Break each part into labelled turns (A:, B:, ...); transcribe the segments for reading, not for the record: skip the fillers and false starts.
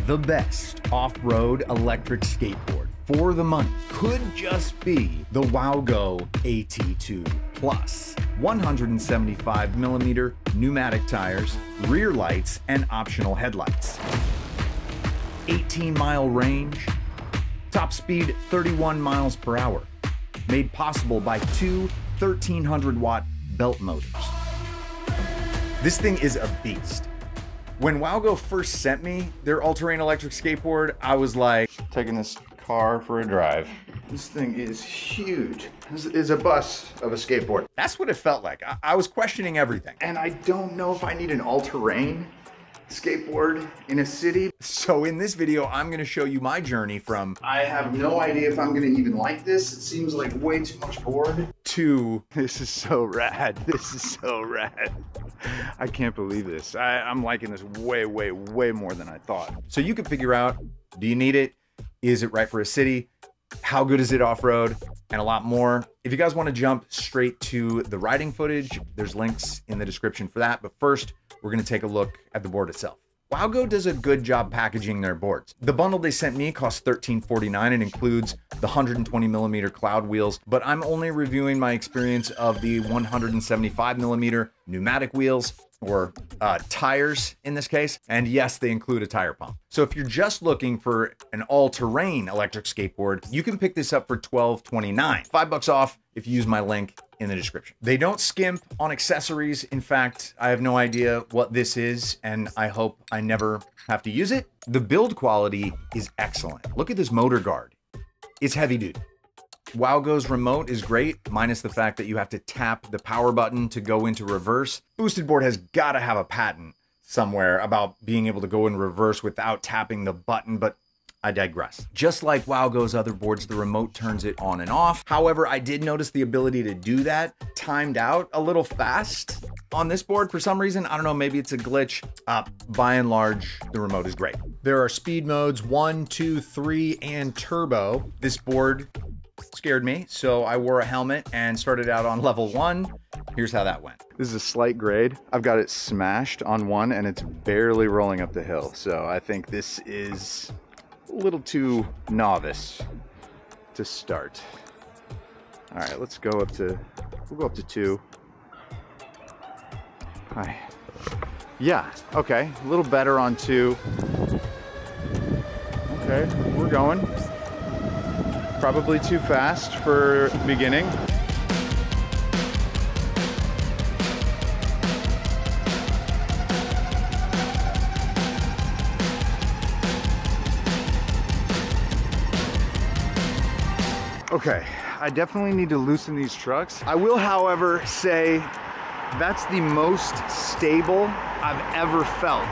A: The best off-road electric skateboard for the money could just be the WowGo AT2 Plus. 175mm pneumatic tires, rear lights, and optional headlights. 18-mile range, top speed 31 miles per hour. Made possible by two 1300-watt belt motors. This thing is a beast. When WowGo first sent me their all-terrain electric skateboard, I was like, taking this car for a drive. This thing is huge. This is a bus of a skateboard. That's what it felt like. I was questioning everything. And I don't know if I need an all-terrain skateboard in a city. So in this video, I'm gonna show you my journey from I have no idea if I'm gonna even like this. It seems like way too much board. To this is so rad. This is so rad. I can't believe this. I'm liking this way, way, way more than I thought. So you can figure out, do you need it? Is it right for a city? How good is it off-road? And a lot more. If you guys want to jump straight to the riding footage, there's links in the description for that. But first, we're going to take a look at the board itself. WowGo does a good job packaging their boards. The bundle they sent me costs $13.49 and includes the 120mm cloud wheels, but I'm only reviewing my experience of the 175mm pneumatic wheels, or tires in this case. And yes, they include a tire pump. So if you're just looking for an all-terrain electric skateboard, you can pick this up for $12.29. $5 off if you use my link in the description. They don't skimp on accessories. In fact, I have no idea what this is, and I hope I never have to use it. The build quality is excellent. Look at this motor guard. It's heavy duty. WowGo's remote is great, minus the fact that you have to tap the power button to go into reverse. Boosted Board has got to have a patent somewhere about being able to go in reverse without tapping the button, but I digress. Just like WowGo's other boards, the remote turns it on and off. However, I did notice the ability to do that timed out a little fast on this board for some reason. I don't know, maybe it's a glitch. By and large, the remote is great. There are speed modes 1, 2, 3, and turbo. This board scared me, so I wore a helmet and started out on level 1. Here's how that went. This is a slight grade. I've got it smashed on 1 and it's barely rolling up the hill. So I think this is a little too novice to start. All right, let's go up to, we'll go up to 2. Hi. Yeah, okay, a little better on 2. Okay, we're going. Probably too fast for the beginning. Okay, I definitely need to loosen these trucks. I will, however, say that's the most stable I've ever felt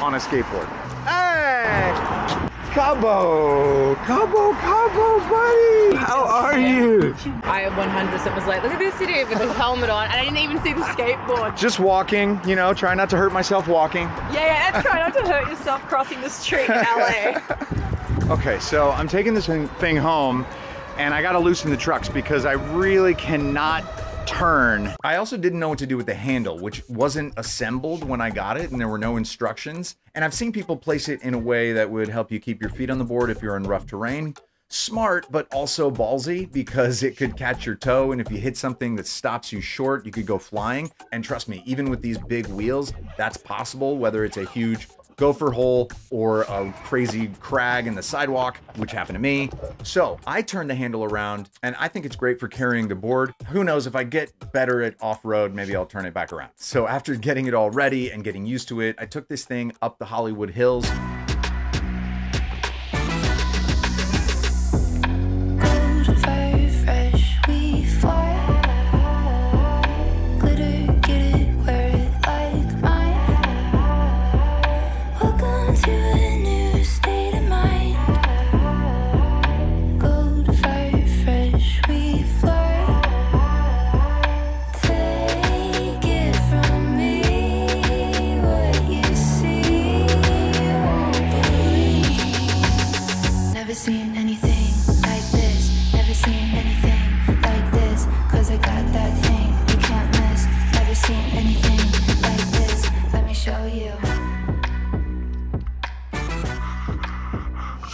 A: on a skateboard. Hey! Cabo, buddy! How are you?
B: I 100% was like, look at this idiot with his helmet on, and I didn't even see the skateboard.
A: Just walking, you know, try not to hurt myself walking.
B: Yeah, try not to hurt yourself crossing the street in LA.
A: Okay, so I'm taking this thing home, and I gotta loosen the trucks because I really cannot turn. I also didn't know what to do with the handle, which wasn't assembled when I got it and there were no instructions. And I've seen people place it in a way that would help you keep your feet on the board if you're in rough terrain. Smart, but also ballsy because it could catch your toe, and if you hit something that stops you short, you could go flying. And trust me, even with these big wheels, that's possible, whether it's a huge gopher hole or a crazy crag in the sidewalk, which happened to me. So I turned the handle around, and I think it's great for carrying the board. Who knows, if I get better at off-road, maybe I'll turn it back around. So after getting it all ready and getting used to it, I took this thing up the Hollywood Hills.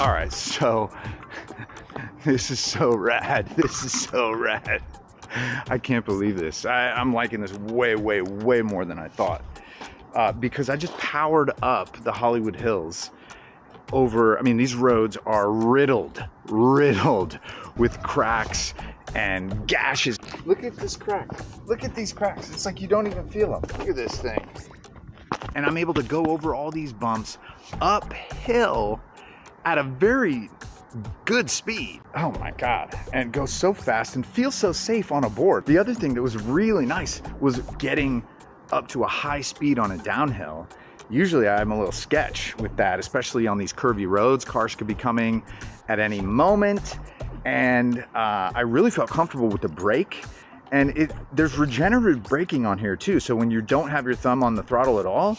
A: All right, so this is so rad. This is so rad. I can't believe this. I'm liking this way, way, way more than I thought. Because I just powered up the Hollywood Hills over, I mean, these roads are riddled with cracks and gashes. Look at this crack. Look at these cracks. It's like you don't even feel them. Look at this thing. And I'm able to go over all these bumps uphill at a very good speed. Oh my God. And go so fast and feel so safe on a board. The other thing that was really nice was getting up to a high speed on a downhill. Usually I'm a little sketch with that, especially on these curvy roads. Cars could be coming at any moment. And I really felt comfortable with the brake. And there's regenerative braking on here too. So when you don't have your thumb on the throttle at all,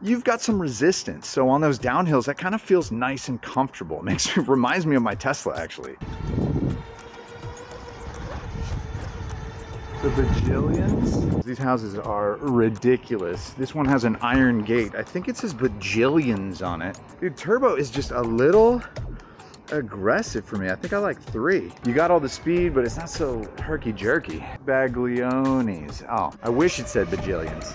A: you've got some resistance. So on those downhills, that kind of feels nice and comfortable. It reminds me of my Tesla, actually. The bajillions. These houses are ridiculous. This one has an iron gate. I think it says bajillions on it. Dude, turbo is just a little aggressive for me. I think I like 3. You got all the speed, but it's not so herky-jerky. Baglionis. Oh, I wish it said bajillions.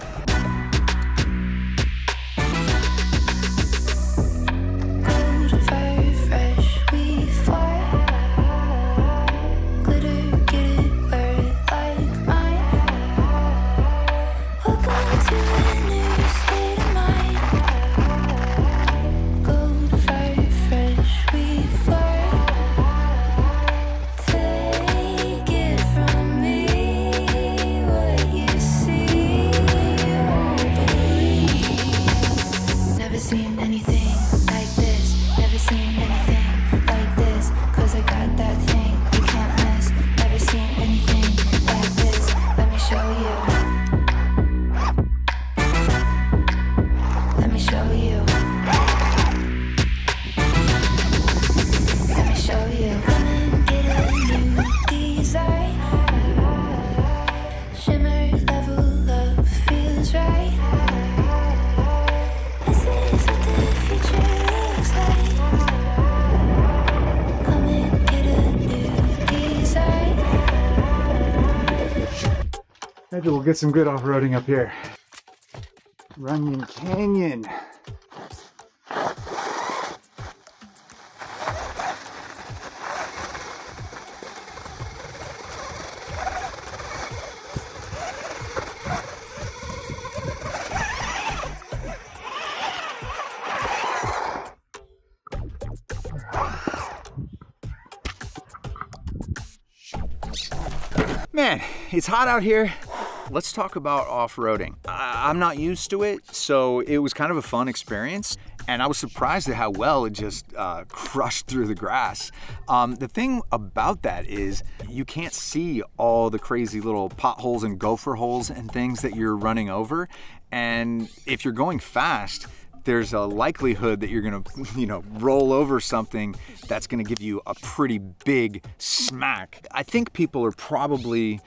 A: Maybe we'll get some good off-roading up here. Runyon Canyon. Man, it's hot out here. Let's talk about off-roading. I'm not used to it, so it was kind of a fun experience. And I was surprised at how well it just crushed through the grass. The thing about that is you can't see all the crazy little potholes and gopher holes and things that you're running over. And if you're going fast, there's a likelihood that you're gonna, roll over something that's gonna give you a pretty big smack. I think people are probably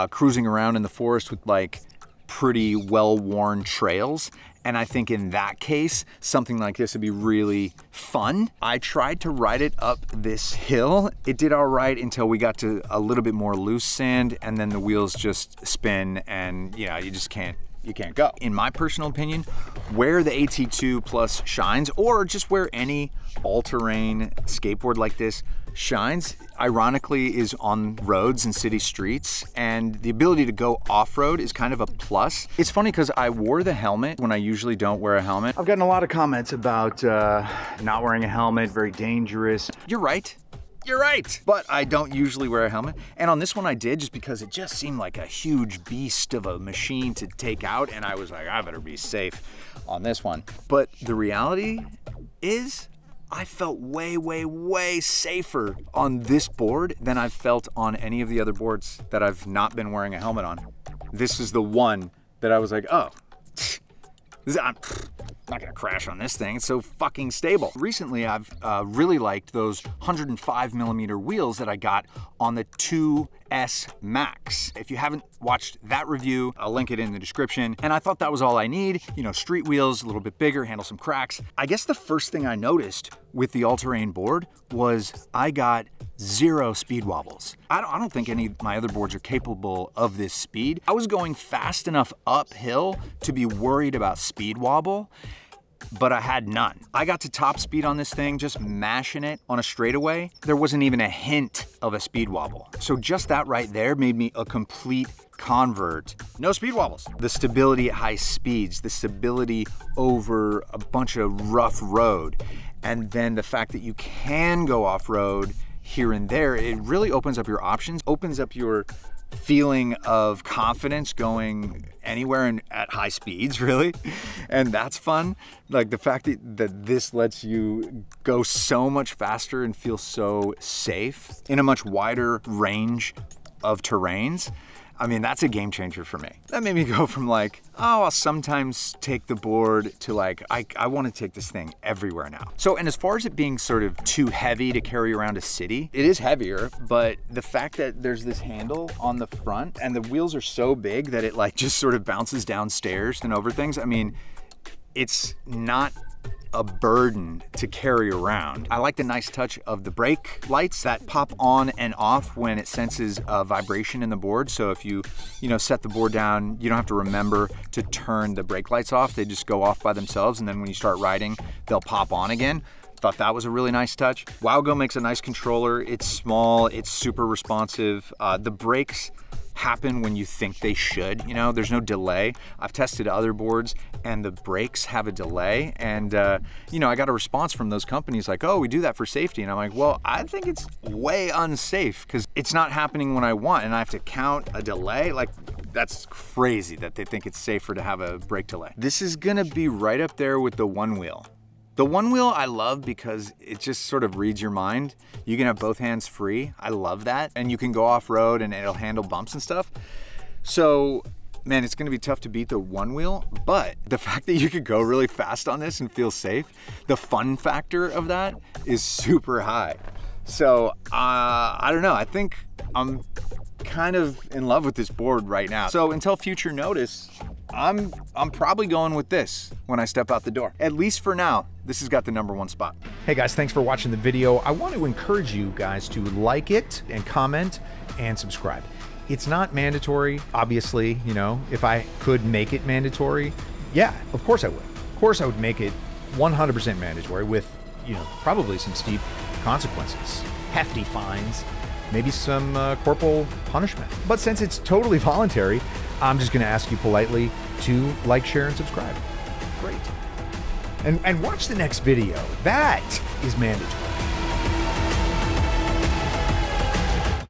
A: cruising around in the forest with like pretty well-worn trails. And I think in that case, something like this would be really fun. I tried to ride it up this hill. It did all right until we got to a little bit more loose sand, and then the wheels just spin and you just can't go. In my personal opinion, where the AT2 Plus shines, or just where any all-terrain skateboard like this shines, ironically, is on roads and city streets, and the ability to go off-road is kind of a plus. It's funny because I wore the helmet when I usually don't wear a helmet. I've gotten a lot of comments about not wearing a helmet, very dangerous. You're right. You're right. But I don't usually wear a helmet. And on this one I did, just because it just seemed like a huge beast of a machine to take out. And I was like, I better be safe on this one. But the reality is, I felt way, way, way safer on this board than I've felt on any of the other boards that I've not been wearing a helmet on. This is the one that I was like, oh, I'm not gonna crash on this thing. It's so fucking stable. Recently, I've really liked those 105mm wheels that I got on the 2 S Max. If you haven't watched that review, I'll link it in the description. And I thought that was all I need. You know, street wheels, a little bit bigger, handle some cracks. I guess the first thing I noticed with the all-terrain board was I got 0 speed wobbles. I don't think any of my other boards are capable of this speed. I was going fast enough uphill to be worried about speed wobble, but I had none. I got to top speed on this thing, just mashing it on a straightaway. There wasn't even a hint of a speed wobble. So just that right there made me a complete convert. No speed wobbles. The stability at high speeds, the stability over a bunch of rough road, and then the fact that you can go off-road here and there, it really opens up your options, opens up your feeling of confidence going anywhere and at high speeds, really. And that's fun. Like the fact that this lets you go so much faster and feel so safe in a much wider range of terrains. I mean, that's a game changer for me. That made me go from like, oh, I'll sometimes take the board to like, I want to take this thing everywhere now. So, and as far as it being sort of too heavy to carry around a city, it is heavier, but the fact that there's this handle on the front and the wheels are so big that it like just sort of bounces downstairs and over things. I mean, it's not a burden to carry around. I like the nice touch of the brake lights that pop on and off when it senses a vibration in the board. So if you set the board down, you don't have to remember to turn the brake lights off. They just go off by themselves, and then when you start riding, they'll pop on again. Thought that was a really nice touch. WowGo makes a nice controller. It's small, it's super responsive. The brakes happen when you think they should, you know, there's no delay. I've tested other boards and the brakes have a delay, and you know, I got a response from those companies like, oh, we do that for safety. And I'm like, well, I think it's way unsafe because it's not happening when I want and I have to count a delay. Like, that's crazy that they think it's safer to have a brake delay. This is gonna be right up there with the one wheel. The one wheel I love because it just sort of reads your mind. You can have both hands free. I love that. And you can go off-road and it'll handle bumps and stuff. So, man, it's gonna be tough to beat the one wheel, but the fact that you could go really fast on this and feel safe, the fun factor of that is super high. So, I don't know, I think I'm kind of in love with this board right now. So until future notice, I'm probably going with this when I step out the door. At least for now, this has got the #1 spot.
C: Hey guys, thanks for watching the video. I want to encourage you guys to like it and comment and subscribe. It's not mandatory, obviously. You know, if I could make it mandatory, yeah, of course I would. Of course I would make it 100% mandatory with, you know, probably some steep consequences, hefty fines, maybe some corporal punishment. But since it's totally voluntary, I'm just gonna ask you politely to like, share, and subscribe. Great. And watch the next video. That is mandatory.